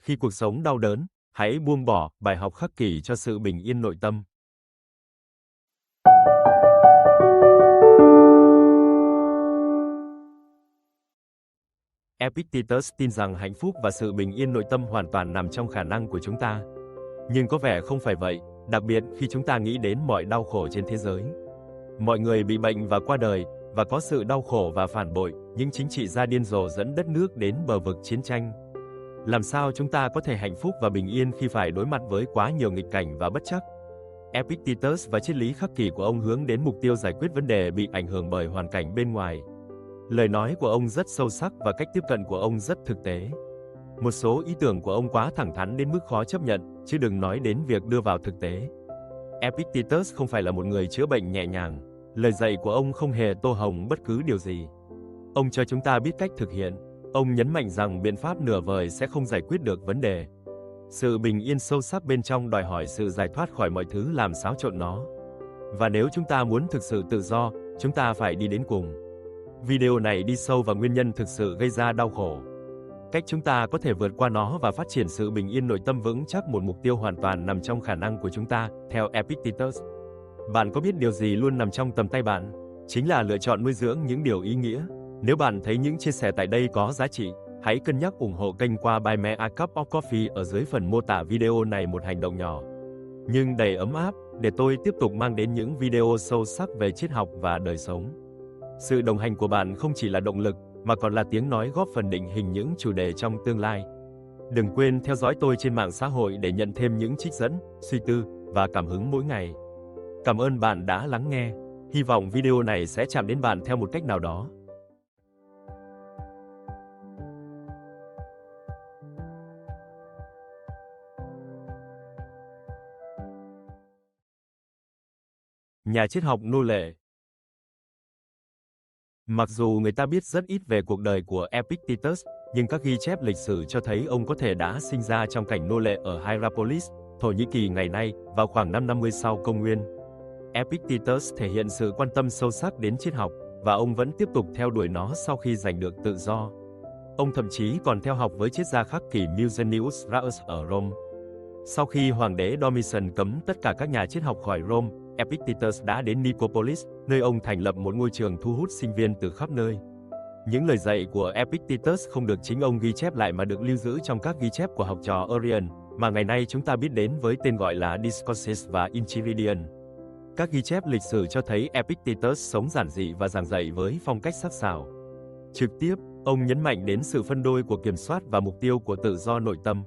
Khi cuộc sống đau đớn, hãy buông bỏ bài học khắc kỷ cho sự bình yên nội tâm. Epictetus tin rằng hạnh phúc và sự bình yên nội tâm hoàn toàn nằm trong khả năng của chúng ta. Nhưng có vẻ không phải vậy, đặc biệt khi chúng ta nghĩ đến mọi đau khổ trên thế giới. Mọi người bị bệnh và qua đời, và có sự đau khổ và phản bội, những chính trị gia điên rồ dẫn đất nước đến bờ vực chiến tranh. Làm sao chúng ta có thể hạnh phúc và bình yên khi phải đối mặt với quá nhiều nghịch cảnh và bất trắc? Epictetus và triết lý khắc kỷ của ông hướng đến mục tiêu giải quyết vấn đề bị ảnh hưởng bởi hoàn cảnh bên ngoài. Lời nói của ông rất sâu sắc và cách tiếp cận của ông rất thực tế. Một số ý tưởng của ông quá thẳng thắn đến mức khó chấp nhận, chứ đừng nói đến việc đưa vào thực tế. Epictetus không phải là một người chữa bệnh nhẹ nhàng. Lời dạy của ông không hề tô hồng bất cứ điều gì. Ông cho chúng ta biết cách thực hiện. Ông nhấn mạnh rằng biện pháp nửa vời sẽ không giải quyết được vấn đề. Sự bình yên sâu sắc bên trong đòi hỏi sự giải thoát khỏi mọi thứ làm xáo trộn nó. Và nếu chúng ta muốn thực sự tự do, chúng ta phải đi đến cùng. Video này đi sâu vào nguyên nhân thực sự gây ra đau khổ. Cách chúng ta có thể vượt qua nó và phát triển sự bình yên nội tâm vững chắc, một mục tiêu hoàn toàn nằm trong khả năng của chúng ta, theo Epictetus. Bạn có biết điều gì luôn nằm trong tầm tay bạn? Chính là lựa chọn nuôi dưỡng những điều ý nghĩa. Nếu bạn thấy những chia sẻ tại đây có giá trị, hãy cân nhắc ủng hộ kênh qua Buy Me a Cup of Coffee ở dưới phần mô tả video này, một hành động nhỏ nhưng đầy ấm áp để tôi tiếp tục mang đến những video sâu sắc về triết học và đời sống. Sự đồng hành của bạn không chỉ là động lực, mà còn là tiếng nói góp phần định hình những chủ đề trong tương lai. Đừng quên theo dõi tôi trên mạng xã hội để nhận thêm những trích dẫn, suy tư và cảm hứng mỗi ngày. Cảm ơn bạn đã lắng nghe. Hy vọng video này sẽ chạm đến bạn theo một cách nào đó. Nhà triết học nô lệ. Mặc dù người ta biết rất ít về cuộc đời của Epictetus, nhưng các ghi chép lịch sử cho thấy ông có thể đã sinh ra trong cảnh nô lệ ở Hierapolis, Thổ Nhĩ Kỳ ngày nay, vào khoảng năm 50 sau công nguyên. Epictetus thể hiện sự quan tâm sâu sắc đến triết học, và ông vẫn tiếp tục theo đuổi nó sau khi giành được tự do. Ông thậm chí còn theo học với triết gia khắc kỷ Musonius Rufus ở Rome. Sau khi hoàng đế Domitian cấm tất cả các nhà triết học khỏi Rome, Epictetus đã đến Nicopolis, nơi ông thành lập một ngôi trường thu hút sinh viên từ khắp nơi. Những lời dạy của Epictetus không được chính ông ghi chép lại mà được lưu giữ trong các ghi chép của học trò Orion, mà ngày nay chúng ta biết đến với tên gọi là Discourses và Enchiridion. Các ghi chép lịch sử cho thấy Epictetus sống giản dị và giảng dạy với phong cách sắc sảo. Trực tiếp, ông nhấn mạnh đến sự phân đôi của kiểm soát và mục tiêu của tự do nội tâm.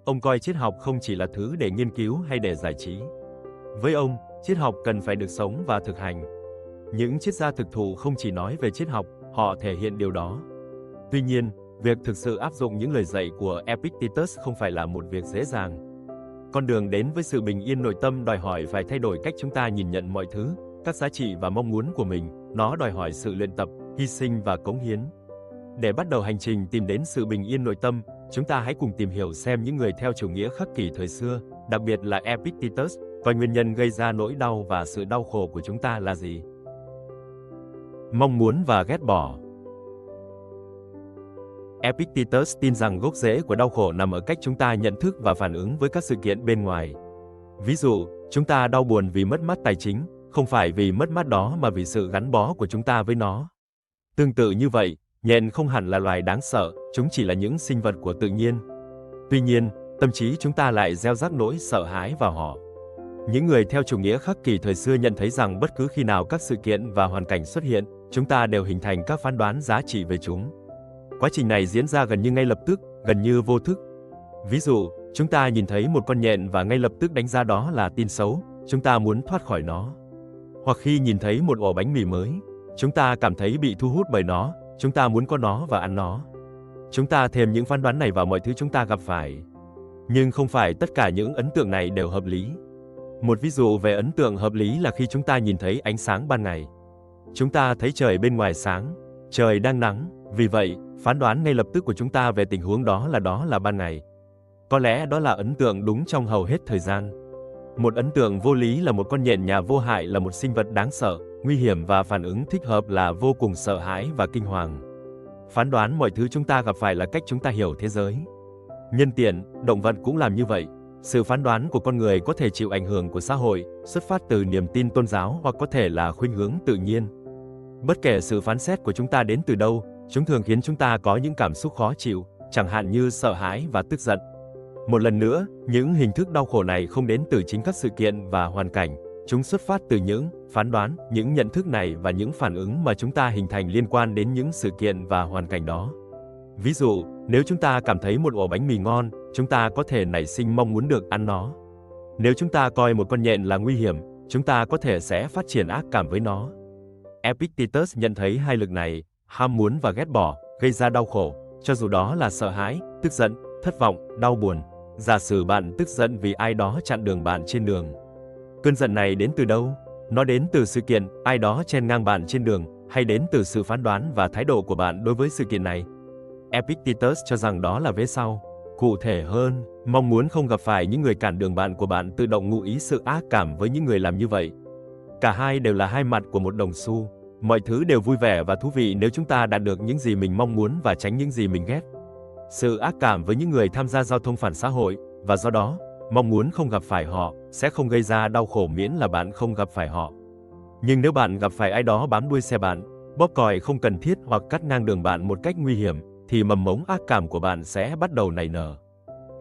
Ông coi triết học không chỉ là thứ để nghiên cứu hay để giải trí. Với ông, triết học cần phải được sống và thực hành. Những triết gia thực thụ không chỉ nói về triết học, họ thể hiện điều đó. Tuy nhiên, việc thực sự áp dụng những lời dạy của Epictetus không phải là một việc dễ dàng. Con đường đến với sự bình yên nội tâm đòi hỏi phải thay đổi cách chúng ta nhìn nhận mọi thứ, các giá trị và mong muốn của mình. Nó đòi hỏi sự luyện tập, hy sinh và cống hiến. Để bắt đầu hành trình tìm đến sự bình yên nội tâm, chúng ta hãy cùng tìm hiểu xem những người theo chủ nghĩa khắc kỷ thời xưa, đặc biệt là Epictetus, coi nguyên nhân gây ra nỗi đau và sự đau khổ của chúng ta là gì. Mong muốn và ghét bỏ. Epictetus tin rằng gốc rễ của đau khổ nằm ở cách chúng ta nhận thức và phản ứng với các sự kiện bên ngoài. Ví dụ, chúng ta đau buồn vì mất mát tài chính, không phải vì mất mát đó mà vì sự gắn bó của chúng ta với nó. Tương tự như vậy, nhện không hẳn là loài đáng sợ, chúng chỉ là những sinh vật của tự nhiên. Tuy nhiên, tâm trí chúng ta lại gieo rắc nỗi sợ hãi vào họ. Những người theo chủ nghĩa khắc kỷ thời xưa nhận thấy rằng bất cứ khi nào các sự kiện và hoàn cảnh xuất hiện, chúng ta đều hình thành các phán đoán giá trị về chúng. Quá trình này diễn ra gần như ngay lập tức, gần như vô thức. Ví dụ, chúng ta nhìn thấy một con nhện và ngay lập tức đánh giá đó là tin xấu, chúng ta muốn thoát khỏi nó. Hoặc khi nhìn thấy một ổ bánh mì mới, chúng ta cảm thấy bị thu hút bởi nó, chúng ta muốn có nó và ăn nó. Chúng ta thêm những phán đoán này vào mọi thứ chúng ta gặp phải. Nhưng không phải tất cả những ấn tượng này đều hợp lý. Một ví dụ về ấn tượng hợp lý là khi chúng ta nhìn thấy ánh sáng ban ngày. Chúng ta thấy trời bên ngoài sáng, trời đang nắng, vì vậy, phán đoán ngay lập tức của chúng ta về tình huống đó là ban ngày. Có lẽ đó là ấn tượng đúng trong hầu hết thời gian. Một ấn tượng vô lý là một con nhện nhà vô hại là một sinh vật đáng sợ, nguy hiểm, và phản ứng thích hợp là vô cùng sợ hãi và kinh hoàng. Phán đoán mọi thứ chúng ta gặp phải là cách chúng ta hiểu thế giới. Nhân tiện, động vật cũng làm như vậy. Sự phán đoán của con người có thể chịu ảnh hưởng của xã hội, xuất phát từ niềm tin tôn giáo hoặc có thể là khuynh hướng tự nhiên. Bất kể sự phán xét của chúng ta đến từ đâu, chúng thường khiến chúng ta có những cảm xúc khó chịu, chẳng hạn như sợ hãi và tức giận. Một lần nữa, những hình thức đau khổ này không đến từ chính các sự kiện và hoàn cảnh, chúng xuất phát từ những phán đoán, những nhận thức này và những phản ứng mà chúng ta hình thành liên quan đến những sự kiện và hoàn cảnh đó. Ví dụ, nếu chúng ta cảm thấy một ổ bánh mì ngon, chúng ta có thể nảy sinh mong muốn được ăn nó. Nếu chúng ta coi một con nhện là nguy hiểm, chúng ta có thể sẽ phát triển ác cảm với nó. Epictetus nhận thấy hai lực này, ham muốn và ghét bỏ, gây ra đau khổ, cho dù đó là sợ hãi, tức giận, thất vọng, đau buồn. Giả sử bạn tức giận vì ai đó chặn đường bạn trên đường. Cơn giận này đến từ đâu? Nó đến từ sự kiện, ai đó chen ngang bạn trên đường, hay đến từ sự phán đoán và thái độ của bạn đối với sự kiện này? Epictetus cho rằng đó là vế sau. Cụ thể hơn, mong muốn không gặp phải những người cản đường bạn của bạn tự động ngụ ý sự ác cảm với những người làm như vậy. Cả hai đều là hai mặt của một đồng xu. Mọi thứ đều vui vẻ và thú vị nếu chúng ta đạt được những gì mình mong muốn và tránh những gì mình ghét. Sự ác cảm với những người tham gia giao thông phản xã hội, và do đó, mong muốn không gặp phải họ, sẽ không gây ra đau khổ miễn là bạn không gặp phải họ. Nhưng nếu bạn gặp phải ai đó bám đuôi xe bạn, bóp còi không cần thiết hoặc cắt ngang đường bạn một cách nguy hiểm, thì mầm mống ác cảm của bạn sẽ bắt đầu nảy nở.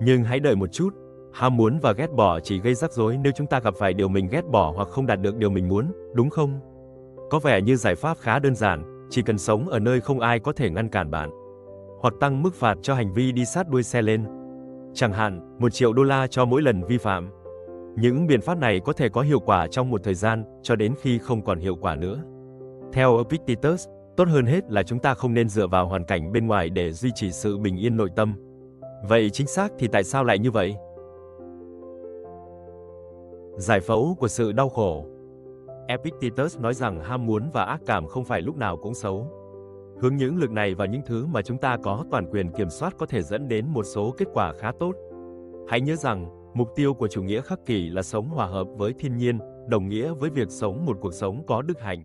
Nhưng hãy đợi một chút, ham muốn và ghét bỏ chỉ gây rắc rối nếu chúng ta gặp phải điều mình ghét bỏ hoặc không đạt được điều mình muốn, đúng không? Có vẻ như giải pháp khá đơn giản, chỉ cần sống ở nơi không ai có thể ngăn cản bạn. Hoặc tăng mức phạt cho hành vi đi sát đuôi xe lên. Chẳng hạn, $1 triệu cho mỗi lần vi phạm. Những biện pháp này có thể có hiệu quả trong một thời gian, cho đến khi không còn hiệu quả nữa. Theo Epictetus, tốt hơn hết là chúng ta không nên dựa vào hoàn cảnh bên ngoài để duy trì sự bình yên nội tâm. Vậy chính xác thì tại sao lại như vậy? Giải phẫu của sự đau khổ. Epictetus nói rằng ham muốn và ác cảm không phải lúc nào cũng xấu. Hướng những lực này vào những thứ mà chúng ta có toàn quyền kiểm soát có thể dẫn đến một số kết quả khá tốt. Hãy nhớ rằng, mục tiêu của chủ nghĩa khắc kỷ là sống hòa hợp với thiên nhiên, đồng nghĩa với việc sống một cuộc sống có đức hạnh.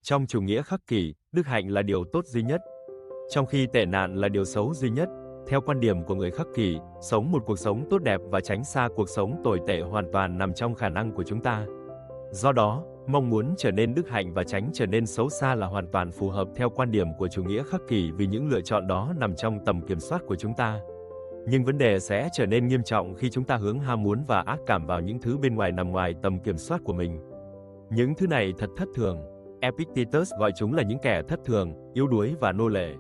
Trong chủ nghĩa khắc kỷ, đức hạnh là điều tốt duy nhất, trong khi tệ nạn là điều xấu duy nhất. Theo quan điểm của người khắc kỷ, sống một cuộc sống tốt đẹp và tránh xa cuộc sống tồi tệ hoàn toàn nằm trong khả năng của chúng ta. Do đó, mong muốn trở nên đức hạnh và tránh trở nên xấu xa là hoàn toàn phù hợp theo quan điểm của chủ nghĩa khắc kỷ vì những lựa chọn đó nằm trong tầm kiểm soát của chúng ta. Nhưng vấn đề sẽ trở nên nghiêm trọng khi chúng ta hướng ham muốn và ác cảm vào những thứ bên ngoài nằm ngoài tầm kiểm soát của mình. Những thứ này thật thất thường. Epictetus gọi chúng là những kẻ thất thường, yếu đuối và nô lệ.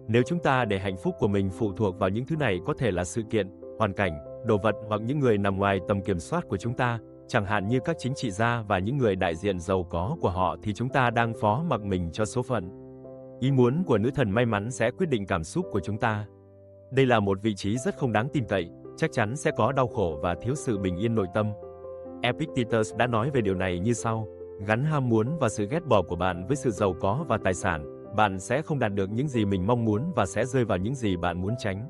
Nếu chúng ta để hạnh phúc của mình phụ thuộc vào những thứ này có thể là sự kiện, hoàn cảnh, đồ vật hoặc những người nằm ngoài tầm kiểm soát của chúng ta, chẳng hạn như các chính trị gia và những người đại diện giàu có của họ thì chúng ta đang phó mặc mình cho số phận. Ý muốn của nữ thần may mắn sẽ quyết định cảm xúc của chúng ta. Đây là một vị trí rất không đáng tin cậy, chắc chắn sẽ có đau khổ và thiếu sự bình yên nội tâm. Epictetus đã nói về điều này như sau: gắn ham muốn và sự ghét bỏ của bạn với sự giàu có và tài sản, bạn sẽ không đạt được những gì mình mong muốn và sẽ rơi vào những gì bạn muốn tránh.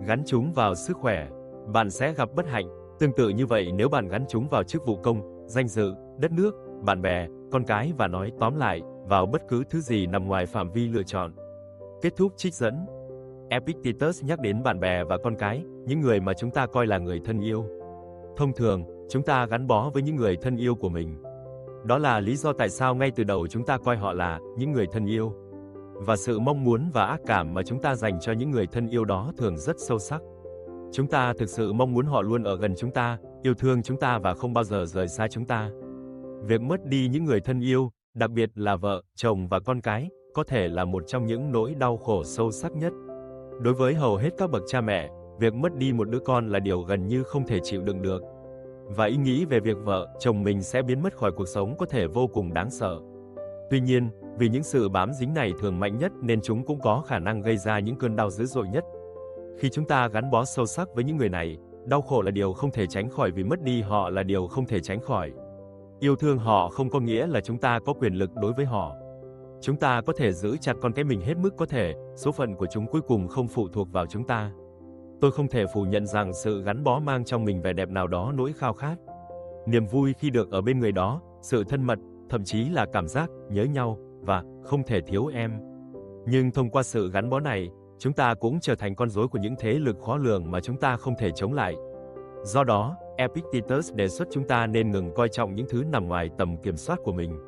Gắn chúng vào sức khỏe, bạn sẽ gặp bất hạnh. Tương tự như vậy nếu bạn gắn chúng vào chức vụ công, danh dự, đất nước, bạn bè, con cái và nói tóm lại, vào bất cứ thứ gì nằm ngoài phạm vi lựa chọn. Kết thúc trích dẫn. Epictetus nhắc đến bạn bè và con cái, những người mà chúng ta coi là người thân yêu. Thông thường, chúng ta gắn bó với những người thân yêu của mình. Đó là lý do tại sao ngay từ đầu chúng ta coi họ là những người thân yêu. Và sự mong muốn và ác cảm mà chúng ta dành cho những người thân yêu đó thường rất sâu sắc. Chúng ta thực sự mong muốn họ luôn ở gần chúng ta, yêu thương chúng ta và không bao giờ rời xa chúng ta. Việc mất đi những người thân yêu, đặc biệt là vợ, chồng và con cái, có thể là một trong những nỗi đau khổ sâu sắc nhất. Đối với hầu hết các bậc cha mẹ, việc mất đi một đứa con là điều gần như không thể chịu đựng được. Và ý nghĩ về việc vợ, chồng mình sẽ biến mất khỏi cuộc sống có thể vô cùng đáng sợ. Tuy nhiên, vì những sự bám dính này thường mạnh nhất nên chúng cũng có khả năng gây ra những cơn đau dữ dội nhất. Khi chúng ta gắn bó sâu sắc với những người này, đau khổ là điều không thể tránh khỏi vì mất đi họ là điều không thể tránh khỏi. Yêu thương họ không có nghĩa là chúng ta có quyền lực đối với họ. Chúng ta có thể giữ chặt con cái mình hết mức có thể, số phận của chúng cuối cùng không phụ thuộc vào chúng ta. Tôi không thể phủ nhận rằng sự gắn bó mang trong mình vẻ đẹp nào đó nỗi khao khát. Niềm vui khi được ở bên người đó, sự thân mật, thậm chí là cảm giác nhớ nhau và không thể thiếu em. Nhưng thông qua sự gắn bó này, chúng ta cũng trở thành con rối của những thế lực khó lường mà chúng ta không thể chống lại. Do đó, Epictetus đề xuất chúng ta nên ngừng coi trọng những thứ nằm ngoài tầm kiểm soát của mình.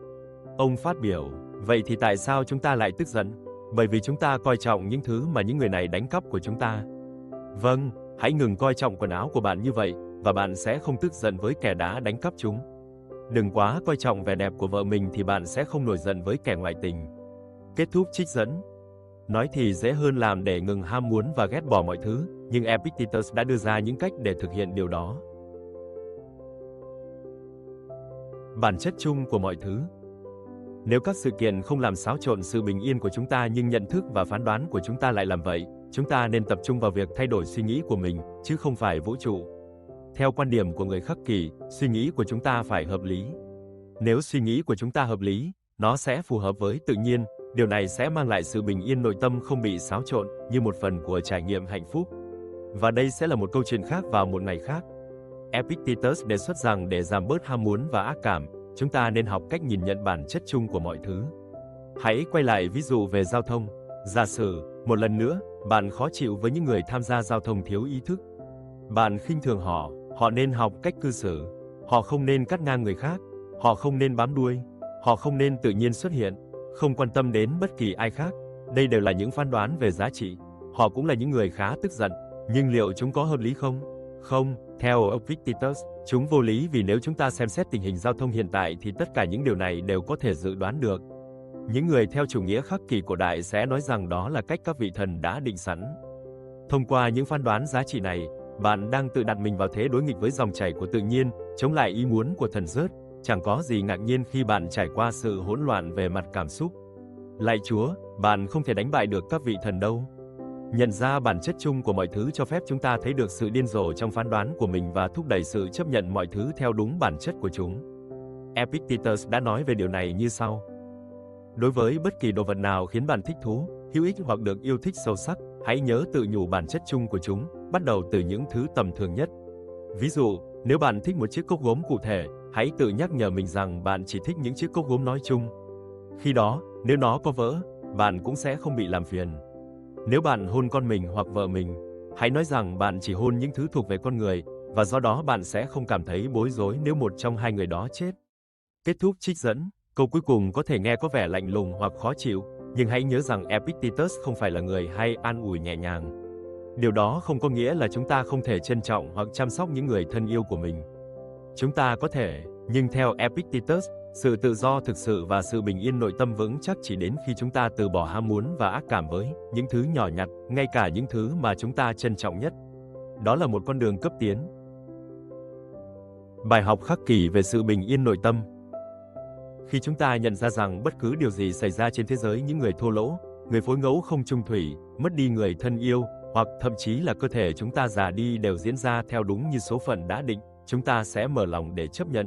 Ông phát biểu, vậy thì tại sao chúng ta lại tức giận? Bởi vì chúng ta coi trọng những thứ mà những người này đánh cắp của chúng ta. Vâng, hãy ngừng coi trọng quần áo của bạn như vậy, và bạn sẽ không tức giận với kẻ đã đánh cắp chúng. Đừng quá coi trọng vẻ đẹp của vợ mình thì bạn sẽ không nổi giận với kẻ ngoại tình. Kết thúc trích dẫn. Nói thì dễ hơn làm để ngừng ham muốn và ghét bỏ mọi thứ, nhưng Epictetus đã đưa ra những cách để thực hiện điều đó. Bản chất chung của mọi thứ. Nếu các sự kiện không làm xáo trộn sự bình yên của chúng ta nhưng nhận thức và phán đoán của chúng ta lại làm vậy, chúng ta nên tập trung vào việc thay đổi suy nghĩ của mình, chứ không phải vũ trụ. Theo quan điểm của người Khắc Kỷ, suy nghĩ của chúng ta phải hợp lý. Nếu suy nghĩ của chúng ta hợp lý, nó sẽ phù hợp với tự nhiên, điều này sẽ mang lại sự bình yên nội tâm không bị xáo trộn, như một phần của trải nghiệm hạnh phúc. Và đây sẽ là một câu chuyện khác vào một ngày khác. Epictetus đề xuất rằng để giảm bớt ham muốn và ác cảm, chúng ta nên học cách nhìn nhận bản chất chung của mọi thứ. Hãy quay lại ví dụ về giao thông. Giả sử, một lần nữa, bạn khó chịu với những người tham gia giao thông thiếu ý thức. Bạn khinh thường họ, họ nên học cách cư xử. Họ không nên cắt ngang người khác. Họ không nên bám đuôi. Họ không nên tự nhiên xuất hiện, không quan tâm đến bất kỳ ai khác. Đây đều là những phán đoán về giá trị. Họ cũng là những người khá tức giận. Nhưng liệu chúng có hợp lý không? Không, theo Epictetus, chúng vô lý vì nếu chúng ta xem xét tình hình giao thông hiện tại thì tất cả những điều này đều có thể dự đoán được. Những người theo chủ nghĩa Khắc Kỷ cổ đại sẽ nói rằng đó là cách các vị thần đã định sẵn. Thông qua những phán đoán giá trị này, bạn đang tự đặt mình vào thế đối nghịch với dòng chảy của tự nhiên, chống lại ý muốn của thần rớt. Chẳng có gì ngạc nhiên khi bạn trải qua sự hỗn loạn về mặt cảm xúc. Lạy Chúa, bạn không thể đánh bại được các vị thần đâu. Nhận ra bản chất chung của mọi thứ cho phép chúng ta thấy được sự điên rồ trong phán đoán của mình và thúc đẩy sự chấp nhận mọi thứ theo đúng bản chất của chúng. Epictetus đã nói về điều này như sau. Đối với bất kỳ đồ vật nào khiến bạn thích thú, hữu ích hoặc được yêu thích sâu sắc, hãy nhớ tự nhủ bản chất chung của chúng, bắt đầu từ những thứ tầm thường nhất. Ví dụ, nếu bạn thích một chiếc cốc gốm cụ thể, hãy tự nhắc nhở mình rằng bạn chỉ thích những chiếc cốc gốm nói chung. Khi đó, nếu nó có vỡ, bạn cũng sẽ không bị làm phiền. Nếu bạn hôn con mình hoặc vợ mình, hãy nói rằng bạn chỉ hôn những thứ thuộc về con người, và do đó bạn sẽ không cảm thấy bối rối nếu một trong hai người đó chết. Kết thúc trích dẫn. Câu cuối cùng có thể nghe có vẻ lạnh lùng hoặc khó chịu, nhưng hãy nhớ rằng Epictetus không phải là người hay an ủi nhẹ nhàng. Điều đó không có nghĩa là chúng ta không thể trân trọng hoặc chăm sóc những người thân yêu của mình. Chúng ta có thể, nhưng theo Epictetus, sự tự do thực sự và sự bình yên nội tâm vững chắc chỉ đến khi chúng ta từ bỏ ham muốn và ác cảm với những thứ nhỏ nhặt, ngay cả những thứ mà chúng ta trân trọng nhất. Đó là một con đường cấp tiến. Bài học Khắc Kỷ về sự bình yên nội tâm. Khi chúng ta nhận ra rằng bất cứ điều gì xảy ra trên thế giới, những người thô lỗ, người phối ngẫu không chung thủy, mất đi người thân yêu, hoặc thậm chí là cơ thể chúng ta già đi đều diễn ra theo đúng như số phận đã định, chúng ta sẽ mở lòng để chấp nhận.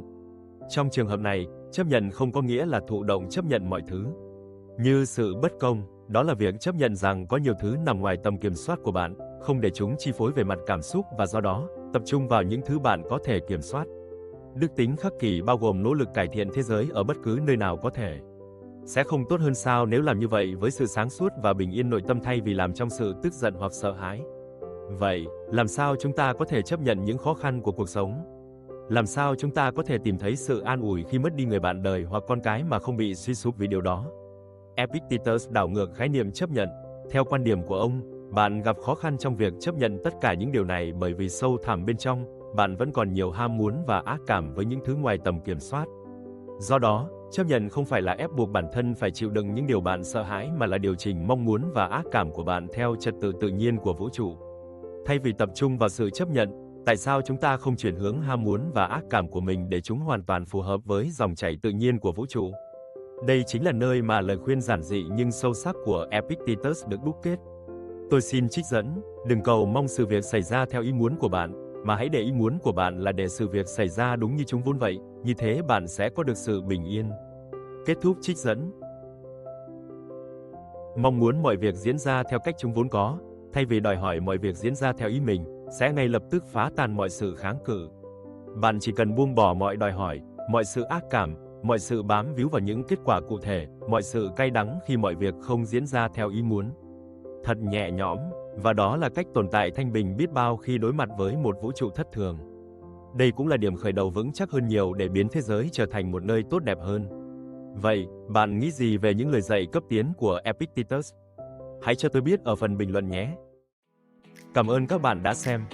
Trong trường hợp này, chấp nhận không có nghĩa là thụ động chấp nhận mọi thứ. Như sự bất công, đó là việc chấp nhận rằng có nhiều thứ nằm ngoài tầm kiểm soát của bạn, không để chúng chi phối về mặt cảm xúc và do đó, tập trung vào những thứ bạn có thể kiểm soát. Đức tính Khắc Kỷ bao gồm nỗ lực cải thiện thế giới ở bất cứ nơi nào có thể. Sẽ không tốt hơn sao nếu làm như vậy với sự sáng suốt và bình yên nội tâm thay vì làm trong sự tức giận hoặc sợ hãi. Vậy, làm sao chúng ta có thể chấp nhận những khó khăn của cuộc sống? Làm sao chúng ta có thể tìm thấy sự an ủi khi mất đi người bạn đời hoặc con cái mà không bị suy sụp vì điều đó? Epictetus đảo ngược khái niệm chấp nhận. Theo quan điểm của ông, bạn gặp khó khăn trong việc chấp nhận tất cả những điều này bởi vì sâu thẳm bên trong, bạn vẫn còn nhiều ham muốn và ác cảm với những thứ ngoài tầm kiểm soát. Do đó, chấp nhận không phải là ép buộc bản thân phải chịu đựng những điều bạn sợ hãi mà là điều chỉnh mong muốn và ác cảm của bạn theo trật tự tự nhiên của vũ trụ. Thay vì tập trung vào sự chấp nhận, tại sao chúng ta không chuyển hướng ham muốn và ác cảm của mình để chúng hoàn toàn phù hợp với dòng chảy tự nhiên của vũ trụ? Đây chính là nơi mà lời khuyên giản dị nhưng sâu sắc của Epictetus được đúc kết. Tôi xin trích dẫn, đừng cầu mong sự việc xảy ra theo ý muốn của bạn, mà hãy để ý muốn của bạn là để sự việc xảy ra đúng như chúng vốn vậy, như thế bạn sẽ có được sự bình yên. Kết thúc trích dẫn. Mong muốn mọi việc diễn ra theo cách chúng vốn có, thay vì đòi hỏi mọi việc diễn ra theo ý mình, sẽ ngay lập tức phá tan mọi sự kháng cự. Bạn chỉ cần buông bỏ mọi đòi hỏi, mọi sự ác cảm, mọi sự bám víu vào những kết quả cụ thể, mọi sự cay đắng khi mọi việc không diễn ra theo ý muốn. thật nhẹ nhõm, và đó là cách tồn tại thanh bình biết bao khi đối mặt với một vũ trụ thất thường. Đây cũng là điểm khởi đầu vững chắc hơn nhiều để biến thế giới trở thành một nơi tốt đẹp hơn. Vậy, bạn nghĩ gì về những lời dạy cấp tiến của Epictetus? Hãy cho tôi biết ở phần bình luận nhé! Cảm ơn các bạn đã xem.